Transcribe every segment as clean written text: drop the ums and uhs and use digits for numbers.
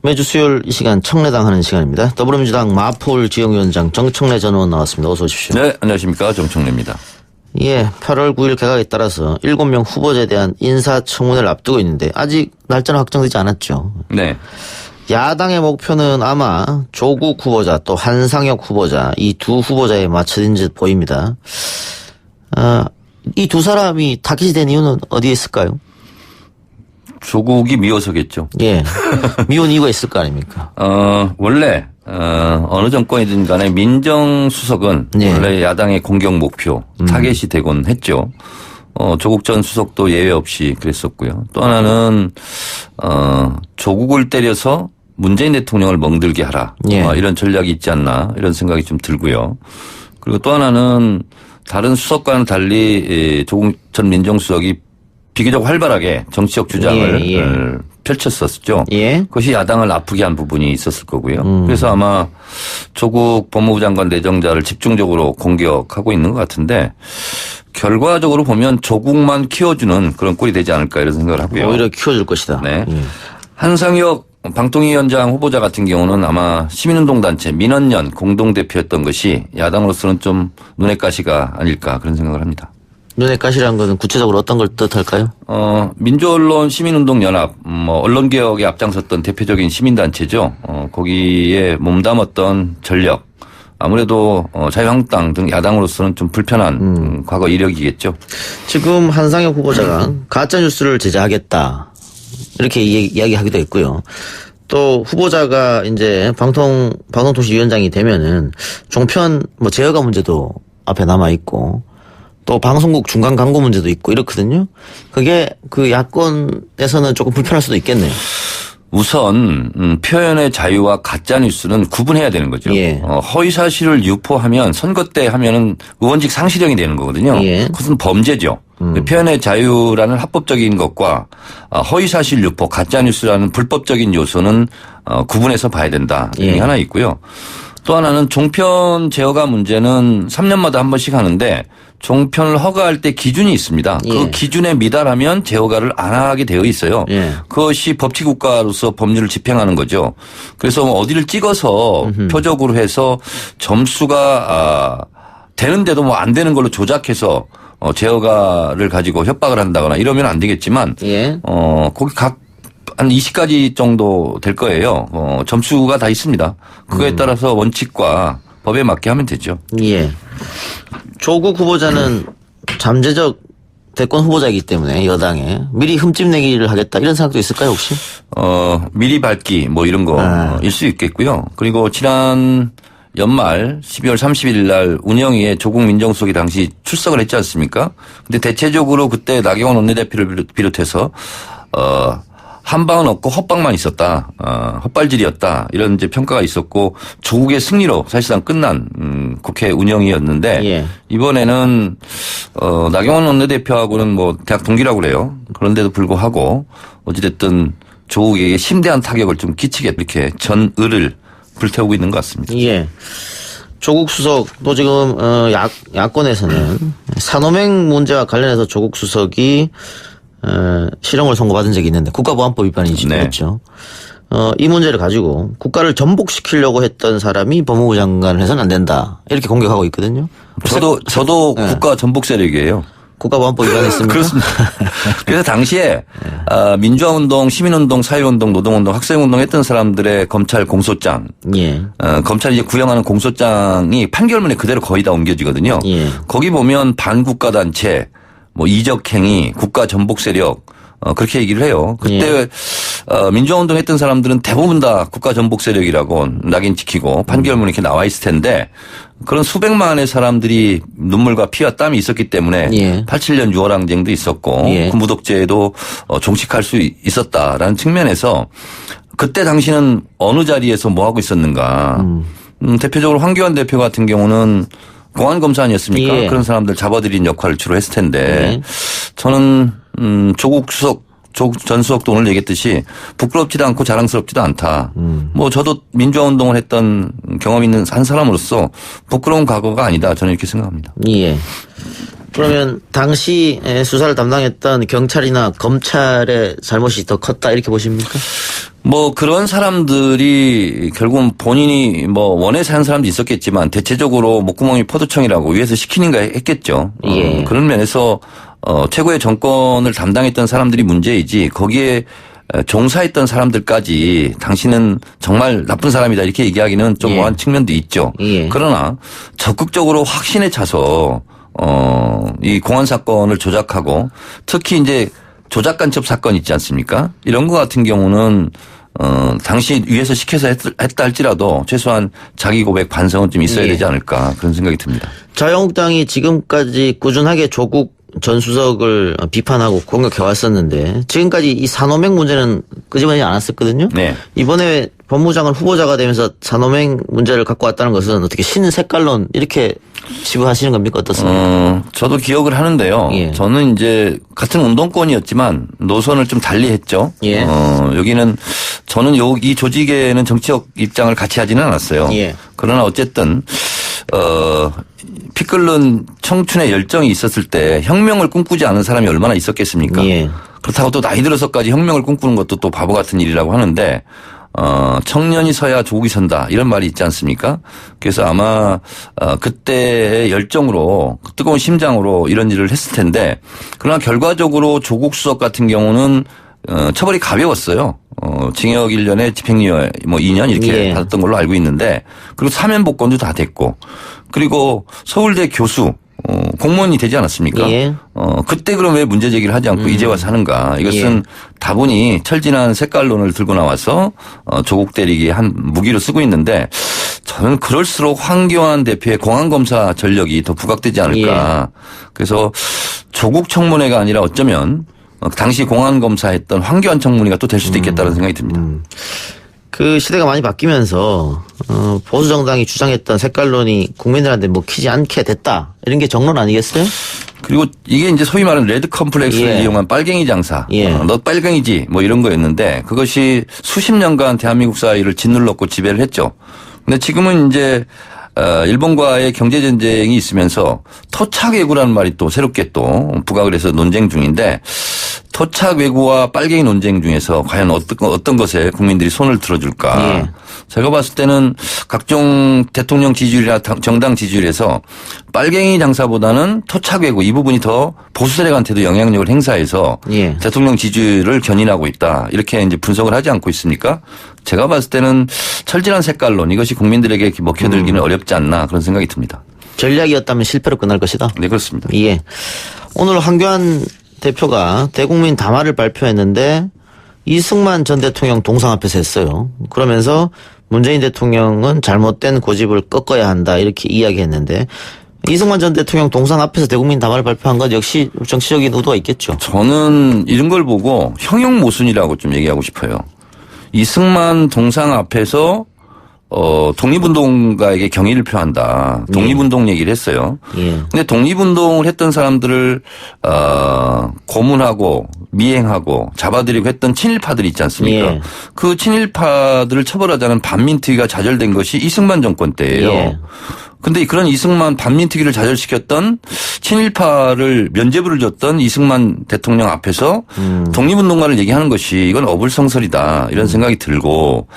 매주 수요일 이 시간 청래당 하는 시간입니다. 더불어민주당 마포울 지역위원장 정청래 전 의원 나왔습니다. 어서 오십시오. 네, 안녕하십니까. 정청래입니다. 예, 8월 9일 개각에 따라서 7명 후보자에 대한 인사청문회를 앞두고 있는데 아직 날짜는 확정되지 않았죠. 네. 야당의 목표는 아마 조국 후보자 또 한상혁 후보자 이 두 후보자에 맞춰진 듯 보입니다. 이 두 사람이 타깃이 된 이유는 어디에 있을까요? 조국이 미워서겠죠. 예. 미운 이유가 있을 거 아닙니까? 원래, 어느 정권이든 간에 민정수석은 네. 원래 야당의 공격 목표, 타겟이 되곤 했죠. 조국 전 수석도 예외 없이 그랬었고요. 또 하나는, 조국을 때려서 문재인 대통령을 멍들게 하라. 예. 이런 전략이 있지 않나 이런 생각이 좀 들고요. 그리고 또 하나는 다른 수석과는 달리 조국 전 민정수석이 비교적 활발하게 정치적 주장을 펼쳤었죠. 예. 그것이 야당을 아프게 한 부분이 있었을 거고요. 그래서 아마 조국 법무부 장관 내정자를 집중적으로 공격하고 있는 것 같은데 결과적으로 보면 조국만 키워주는 그런 꼴이 되지 않을까 이런 생각을 하고요. 오히려 키워줄 것이다. 네. 한상혁 방통위원장 후보자 같은 경우는 아마 시민운동단체 민원연 공동대표였던 것이 야당으로서는 좀 눈의 가시가 아닐까 그런 생각을 합니다. 눈의 가시라는 것은 구체적으로 어떤 걸 뜻할까요? 민주언론 시민운동연합, 언론개혁에 앞장섰던 대표적인 시민단체죠. 거기에 몸담았던 전력, 아무래도 자유한국당 등 야당으로서는 좀 불편한 과거 이력이겠죠. 지금 한상혁 후보자가 가짜뉴스를 제재하겠다. 이렇게 이야기하기도 했고요. 또 후보자가 이제 방송통신위원장이 되면은 종편 제어가 문제도 앞에 남아있고 또 방송국 중간 광고 문제도 있고 이렇거든요. 그게 그 야권에서는 조금 불편할 수도 있겠네요. 우선 표현의 자유와 가짜뉴스는 구분해야 되는 거죠. 예. 허위사실을 유포하면 선거 때 하면은 의원직 상실형이 되는 거거든요. 예. 그것은 범죄죠. 표현의 자유라는 합법적인 것과 허위사실 유포, 가짜뉴스라는 불법적인 요소는 구분해서 봐야 된다. 이게 하나 있고요. 또 하나는 종편 제어가 문제는 3년마다 한 번씩 하는데 종편을 허가할 때 기준이 있습니다. 예. 그 기준에 미달하면 제어가를 안 하게 되어 있어요. 예. 그것이 법치국가로서 법률을 집행하는 거죠. 그래서 어디를 찍어서 표적으로 해서 점수가 되는데도 안 되는 걸로 조작해서 제어가를 가지고 협박을 한다거나 이러면 안 되겠지만 예. 거기 한 20가지 정도 될 거예요. 점수가 다 있습니다. 그거에 따라서 원칙과 법에 맞게 하면 되죠. 예. 조국 후보자는 잠재적 대권 후보자이기 때문에 여당에 미리 흠집 내기를 하겠다 이런 생각도 있을까요 혹시? 미리 밝기 이런 거일 수 있겠고요. 그리고 지난 연말 12월 30일 날 운영위에 조국 민정수석이 당시 출석을 했지 않습니까? 근데 대체적으로 그때 나경원 원내대표를 비롯해서 한 방은 없고 헛방만 있었다. 헛발질이었다. 이런 이제 평가가 있었고 조국의 승리로 사실상 끝난 국회 운영이었는데 예. 이번에는 나경원 원내대표하고는 대학 동기라고 그래요. 그런데도 불구하고 어찌됐든 조국에게 심대한 타격을 좀 끼치게 이렇게 전의를 불태우고 있는 것 같습니다. 예. 조국 수석도 지금 야권에서는 산호맹 문제와 관련해서 조국 수석이 실형을 선고받은 적이 있는데 국가보안법 위반이지 그렇죠. 이 문제를 가지고 국가를 전복시키려고 했던 사람이 법무부 장관을 해서는 안 된다. 이렇게 공격하고 있거든요. 저도 국가 전복 세력이에요. 국가보안법 위반했습니까? 그렇습니다. 그래서 당시에 민주화운동, 시민운동, 사회운동, 노동운동, 학생운동 했던 사람들의 검찰 공소장, 예. 검찰이 이제 구형하는 공소장이 판결문에 그대로 거의 다 옮겨지거든요. 예. 거기 보면 반국가단체, 이적행위, 국가 전복 세력 그렇게 얘기를 해요. 그때 민주화운동 했던 사람들은 대부분 다 국가 전복 세력이라고 낙인 찍히고 판결문에 이렇게 나와 있을 텐데 그런 수백만의 사람들이 눈물과 피와 땀이 있었기 때문에 87년 6월 항쟁도 있었고 그 무독죄에도 종식할 수 있었다라는 측면에서 그때 당시는 어느 자리에서 뭐 하고 있었는가. 대표적으로 황교안 대표 같은 경우는 공안검사 아니었습니까? 그런 사람들 잡아들인 역할을 주로 했을 텐데 저는 조국 전 수석도 오늘 얘기했듯이 부끄럽지도 않고 자랑스럽지도 않다. 저도 민주화운동을 했던 경험 있는 한 사람으로서 부끄러운 과거가 아니다. 저는 이렇게 생각합니다. 예. 그러면 당시 수사를 담당했던 경찰이나 검찰의 잘못이 더 컸다 이렇게 보십니까? 뭐 그런 사람들이 결국은 본인이 뭐 원해서 한 사람도 있었겠지만 대체적으로 목구멍이 포도청이라고 위에서 시키는가 했겠죠. 예. 그런 면에서 최고의 정권을 담당했던 사람들이 문제이지 거기에 종사했던 사람들까지 당신은 정말 나쁜 사람이다 이렇게 얘기하기는 좀 예. 뭐한 측면도 있죠. 예. 그러나 적극적으로 확신에 차서 이 공안 사건을 조작하고 특히 이제 조작 간첩 사건 있지 않습니까? 이런 거 같은 경우는 당시 위에서 시켜서 했다 할지라도 최소한 자기 고백 반성은 좀 있어야 예. 되지 않을까 그런 생각이 듭니다. 자유한국당이 지금까지 꾸준하게 조국 전 수석을 비판하고 공격해 왔었는데 지금까지 이 산호맹 문제는 끄집어내지 않았었거든요. 네. 이번에 법무장관 후보자가 되면서 산호맹 문제를 갖고 왔다는 것은 어떻게 신색깔론 이렇게 지부하시는 겁니까? 어떻습니까? 저도 기억을 하는데요. 예. 저는 이제 같은 운동권이었지만 노선을 좀 달리 했죠. 예. 여기는 저는 이 조직에는 정치적 입장을 같이 하지는 않았어요. 예. 그러나 어쨌든 피 끓는 청춘의 열정이 있었을 때 혁명을 꿈꾸지 않은 사람이 얼마나 있었겠습니까? 예. 그렇다고 또 나이 들어서까지 혁명을 꿈꾸는 것도 또 바보 같은 일이라고 하는데 청년이 서야 조국이 선다 이런 말이 있지 않습니까? 그래서 아마 그때의 열정으로 뜨거운 심장으로 이런 일을 했을 텐데 그러나 결과적으로 조국 수석 같은 경우는 처벌이 가벼웠어요. 징역 1년에 집행유예 뭐 2년 이렇게 예. 받았던 걸로 알고 있는데 그리고 사면 복권도 다 됐고 그리고 서울대 교수 공무원이 되지 않았습니까? 예. 그때 그럼 왜 문제 제기를 하지 않고 이제 와서 하는가? 이것은 예. 다분히 철진한 색깔론을 들고 나와서 조국 때리기 한 무기로 쓰고 있는데 저는 그럴수록 황교안 대표의 공안검사 전력이 더 부각되지 않을까. 그래서 조국 청문회가 아니라 어쩌면 당시 공안검사했던 황교안 청문회가 또 될 수도 있겠다는 생각이 듭니다. 그 시대가 많이 바뀌면서 보수 정당이 주장했던 색깔론이 국민들한테 먹히지 않게 됐다 이런 게 정론 아니겠어요? 그리고 이게 이제 소위 말하는 레드 컴플렉스를 예. 이용한 빨갱이 장사. 예. 너 빨갱이지 뭐 이런 거였는데 그것이 수십 년간 대한민국 사회를 짓눌렀고 지배를 했죠. 근데 지금은 이제 일본과의 경제 전쟁이 있으면서 토착 외구라는 말이 또 새롭게 또 부각을 해서 논쟁 중인데 토착 외구와 빨갱이 논쟁 중에서 과연 어떤 것에 국민들이 손을 들어줄까. 예. 제가 봤을 때는 각종 대통령 지지율이나 정당 지지율에서 빨갱이 장사보다는 토착 외구 이 부분이 더 보수 세력한테도 영향력을 행사해서 예. 대통령 지지율을 견인하고 있다. 이렇게 이제 분석을 하지 않고 있습니까? 제가 봤을 때는 철진한 색깔론 이것이 국민들에게 먹혀들기는 어렵지 않나 그런 생각이 듭니다. 전략이었다면 실패로 끝날 것이다. 네, 그렇습니다. 예. 오늘 황교안 대표가 대국민 담화를 발표했는데 이승만 전 대통령 동상 앞에서 했어요. 그러면서 문재인 대통령은 잘못된 고집을 꺾어야 한다 이렇게 이야기했는데 이승만 전 대통령 동상 앞에서 대국민 담화를 발표한 건 역시 정치적인 의도가 있겠죠. 저는 이런 걸 보고 형용 모순이라고 좀 얘기하고 싶어요. 이승만 동상 앞에서 독립운동가에게 경의를 표한다. 독립운동 얘기를 했어요. 예. 근데 독립운동을 했던 사람들을 고문하고 미행하고 잡아들이고 했던 친일파들이 있지 않습니까? 예. 그 친일파들을 처벌하자는 반민특위가 좌절된 것이 이승만 정권 때예요. 예. 근데 그런 이승만 반민특위를 좌절시켰던 친일파를 면죄부를 줬던 이승만 대통령 앞에서 독립운동가를 얘기하는 것이 이건 어불성설이다 이런 생각이 들고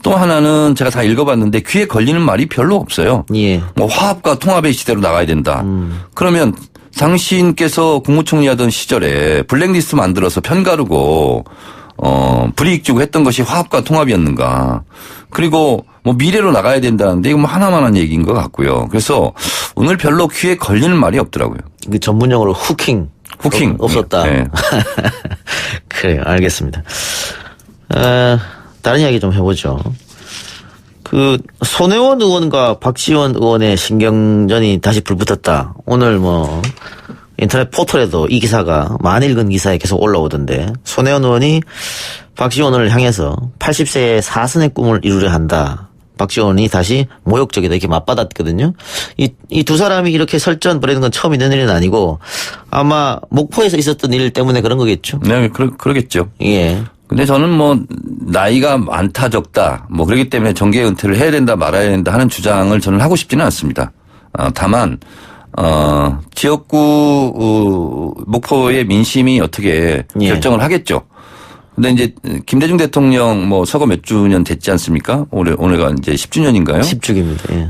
또 하나는 제가 다 읽어봤는데 귀에 걸리는 말이 별로 없어요. 예. 뭐 화합과 통합의 시대로 나가야 된다. 그러면 당신께서 국무총리 하던 시절에 블랙리스트 만들어서 편가르고 불이익 주고 했던 것이 화합과 통합이었는가. 그리고 뭐 미래로 나가야 된다는데 이거 뭐 하나만한 얘기인 것 같고요. 그래서 오늘 별로 귀에 걸리는 말이 없더라고요. 그 전문용어로 후킹. 없었다. 네. 그래요. 알겠습니다. 다른 이야기 좀 해보죠. 그 손혜원 의원과 박지원 의원의 신경전이 다시 불붙었다. 오늘 뭐 인터넷 포털에도 이 기사가 많이 읽은 기사에 계속 올라오던데 손혜원 의원이 박지원을 향해서 80세의 사선의 꿈을 이루려 한다. 박지원이 다시 모욕적이다 이렇게 맞받았거든요. 이 두 사람이 이렇게 설전 벌이는 건 처음 있는 일은 아니고 아마 목포에서 있었던 일 때문에 그런 거겠죠. 네, 그러겠죠. 예. 근데 저는 뭐 나이가 많다 적다 뭐 그렇기 때문에 정계 은퇴를 해야 된다 말아야 된다 하는 주장을 저는 하고 싶지는 않습니다. 다만 지역구 목포의 민심이 어떻게 예. 결정을 하겠죠. 근데 이제 김대중 대통령 뭐 서거 몇 주년 됐지 않습니까? 올해가 이제 10주년인가요? 10주기입니다. 예.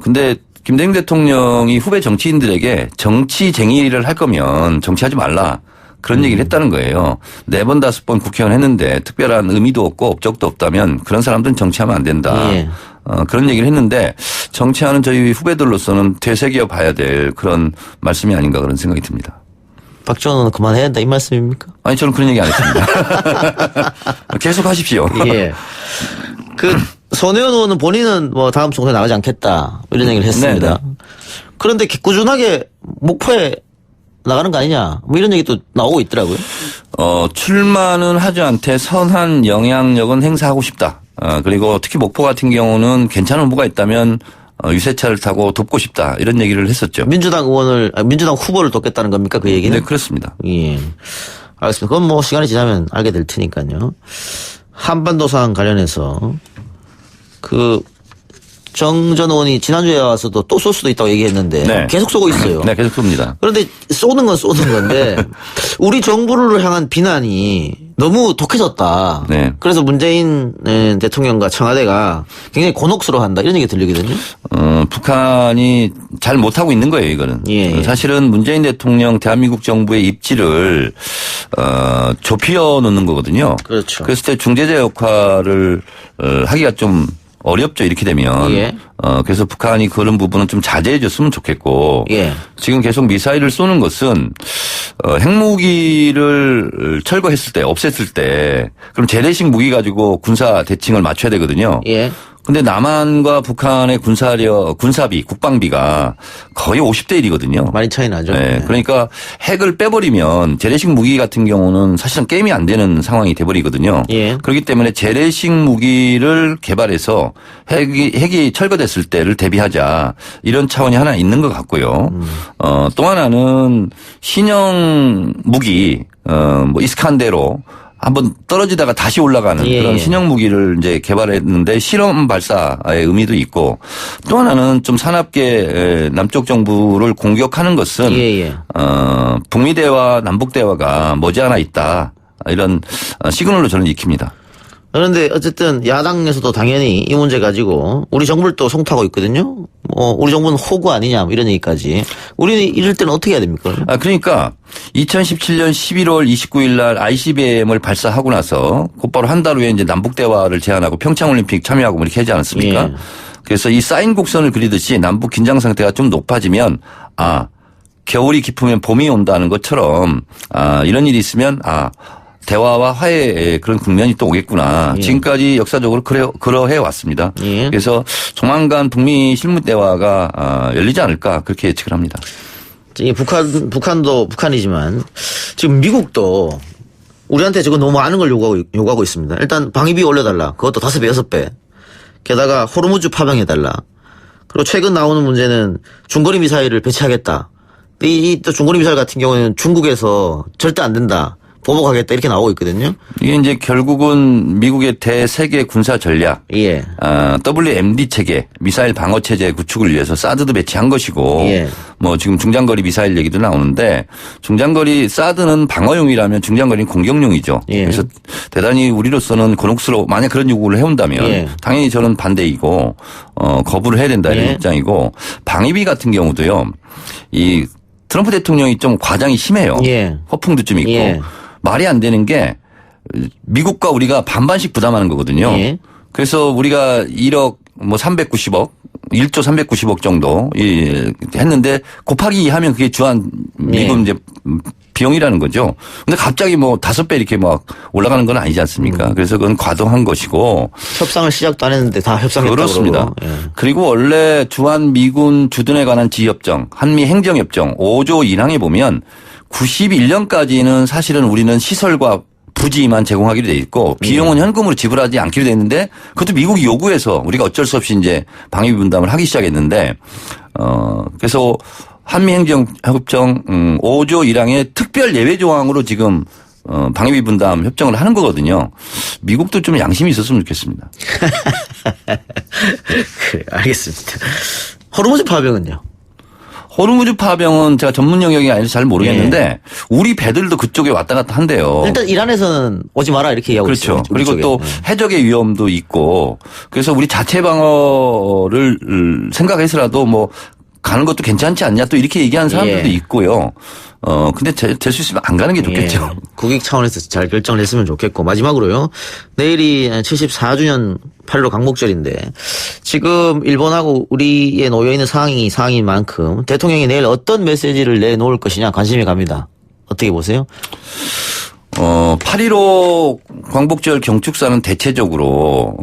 근데 김대중 대통령이 후배 정치인들에게 정치쟁의를 할 거면 정치하지 말라. 그런 얘기를 했다는 거예요. 4번, 5번 국회의원 했는데 특별한 의미도 없고 업적도 없다면 그런 사람들은 정치하면 안 된다. 예. 그런 얘기를 했는데 정치하는 저희 후배들로서는 되새겨 봐야 될 그런 말씀이 아닌가 그런 생각이 듭니다. 박지원은 그만해야 된다 이 말씀입니까? 아니 저는 그런 얘기 안 했습니다. 계속 하십시오. 예. 손혜원 의원은 본인은 뭐 다음 총선에 나가지 않겠다 이런 얘기를 했습니다. 네네. 그런데 꾸준하게 목포에 나가는 거 아니냐 뭐 이런 얘기도 나오고 있더라고요. 출마는 하지 않되 선한 영향력은 행사하고 싶다. 그리고 특히 목포 같은 경우는 괜찮은 후보가 있다면 유세차를 타고 돕고 싶다. 이런 얘기를 했었죠. 민주당 후보를 돕겠다는 겁니까 그 얘기는? 네, 그렇습니다. 예. 알겠습니다. 그건 뭐 시간이 지나면 알게 될 테니까요. 한반도상 관련해서 정 전 의원이 지난주에 와서도 또 쏠 수도 있다고 얘기했는데 네. 계속 쏘고 있어요. 네, 계속 쏩니다. 그런데 쏘는 건 쏘는 건데 우리 정부를 향한 비난이 너무 독해졌다. 네. 그래서 문재인 대통령과 청와대가 굉장히 곤혹스러워한다 이런 얘기 들리거든요. 북한이 잘 못하고 있는 거예요, 이거는. 예. 사실은 문재인 대통령 대한민국 정부의 입지를 좁혀 놓는 거거든요. 그렇죠. 그랬을 때 중재자 역할을 하기가 좀 어렵죠, 이렇게 되면. 예. 그래서 북한이 그런 부분은 좀 자제해 줬으면 좋겠고. 예. 지금 계속 미사일을 쏘는 것은 핵무기를 철거했을 때, 없앴을 때, 그럼 재래식 무기 가지고 군사 대칭을 맞춰야 되거든요. 예. 근데 남한과 북한의 군사비, 국방비가 거의 50대 1이거든요. 많이 차이 나죠. 네. 그러니까 핵을 빼버리면 재래식 무기 같은 경우는 사실은 게임이 안 되는 상황이 돼버리거든요. 예. 그렇기 때문에 재래식 무기를 개발해서 핵이 철거됐을 때를 대비하자 이런 차원이 하나 있는 것 같고요. 또 하나는 신형 무기, 뭐 이스칸데로 한번 떨어지다가 다시 올라가는 예. 그런 신형 무기를 이제 개발했는데 실험 발사의 의미도 있고 또 하나는 좀 사납게 남쪽 정부를 공격하는 것은 예. 북미 대화, 남북 대화가 머지않아 있다 이런 시그널로 저는 익힙니다. 그런데 어쨌든 야당에서도 당연히 이 문제 가지고 우리 정부를 또 송타하고 있거든요. 우리 정부는 호구 아니냐 뭐 이런 얘기까지. 우리는 이럴 때는 어떻게 해야 됩니까? 그러니까 2017년 11월 29일 날 ICBM을 발사하고 나서 곧바로 한 달 후에 이제 남북 대화를 제안하고 평창올림픽 참여하고 뭐 이렇게 하지 않았습니까? 예. 그래서 이 사인 곡선을 그리듯이 남북 긴장 상태가 좀 높아지면 겨울이 깊으면 봄이 온다는 것처럼 이런 일이 있으면 대화와 화해의 그런 국면이 또 오겠구나. 예. 지금까지 역사적으로 그러해 왔습니다. 예. 그래서 조만간 북미 실무 대화가 열리지 않을까 그렇게 예측을 합니다. 이 북한도 북한이지만 지금 미국도 우리한테 지금 너무 많은 걸 요구하고 있습니다. 일단 방위비 올려달라. 그것도 5배, 6배. 게다가 호르무즈 파병해달라. 그리고 최근 나오는 문제는 중거리 미사일을 배치하겠다. 또 중거리 미사일 같은 경우는 중국에서 절대 안 된다. 보복하겠다 이렇게 나오고 있거든요. 이게 이제 결국은 미국의 대세계 군사 전략, 예. WMD 체계, 미사일 방어 체제 구축을 위해서 사드도 배치한 것이고, 예. 뭐 지금 중장거리 미사일 얘기도 나오는데 중장거리 사드는 방어용이라면 중장거리는 공격용이죠. 예. 그래서 대단히 우리로서는 곤혹스러워. 만약 그런 요구를 해온다면 예. 당연히 저는 반대이고 거부를 해야 된다 이런 예. 입장이고 방위비 같은 경우도요. 이 트럼프 대통령이 좀 과장이 심해요. 예. 허풍도 좀 있고. 예. 말이 안 되는 게 미국과 우리가 반반씩 부담하는 거거든요. 예. 그래서 우리가 1억 390억 1조 390억 정도 했는데 곱하기 2 하면 그게 주한 미국 이제 비용이라는 거죠. 근데 갑자기 5배 이렇게 막 올라가는 건 아니지 않습니까? 그래서 그건 과도한 것이고. 협상을 시작도 안 했는데 다 협상했다고 그렇습니다. 그러고. 예. 그리고 원래 주한 미군 주둔에 관한 지협정, 한미 행정협정 5조 1항에 보면 91년까지는 사실은 우리는 시설과 부지만 제공하기로 돼 있고 비용은 현금으로 지불하지 않기로 돼 있는데 그것도 미국이 요구해서 우리가 어쩔 수 없이 이제 방위비 분담을 하기 시작했는데 그래서 한미 행정협정 5조 1항의 특별 예외 조항으로 지금 방위비 분담 협정을 하는 거거든요. 미국도 좀 양심이 있었으면 좋겠습니다. 그래, 알겠습니다. 호르무즈 파병은요? 호르무즈 파병은 제가 전문 영역이 아니라서 잘 모르겠는데 우리 배들도 그쪽에 왔다 갔다 한대요. 일단 이란에서는 오지 마라 이렇게 얘기하고 있어요. 그렇죠. 그리고 우리 또 쪽에. 해적의 위험도 있고 그래서 우리 자체 방어를 생각해서라도 뭐 가는 것도 괜찮지 않냐 또 이렇게 얘기하는 사람들도 예. 있고요. 근데 될 수 있으면 안 가는 게 좋겠죠. 예, 국익 차원에서 잘 결정을 했으면 좋겠고 마지막으로요. 내일이 74주년 8.15 강목절인데 지금 일본하고 우리에 놓여 있는 상황인 만큼 대통령이 내일 어떤 메시지를 내놓을 것이냐 관심이 갑니다. 어떻게 보세요? 8.15 광복절 경축사는 대체적으로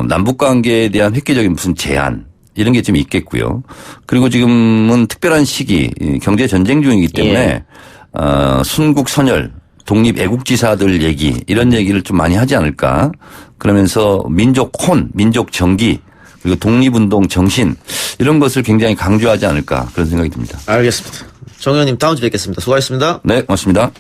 남북 관계에 대한 획기적인 무슨 제안 이런 게 좀 있겠고요. 그리고 지금은 특별한 시기 경제 전쟁 중이기 때문에 순국 선열 독립 애국지사들 얘기 이런 얘기를 좀 많이 하지 않을까. 그러면서 민족 혼, 민족 정기 그리고 독립운동 정신 이런 것을 굉장히 강조하지 않을까 그런 생각이 듭니다. 알겠습니다. 정 의원님 다음 주에 뵙겠습니다. 수고하셨습니다. 네, 고맙습니다.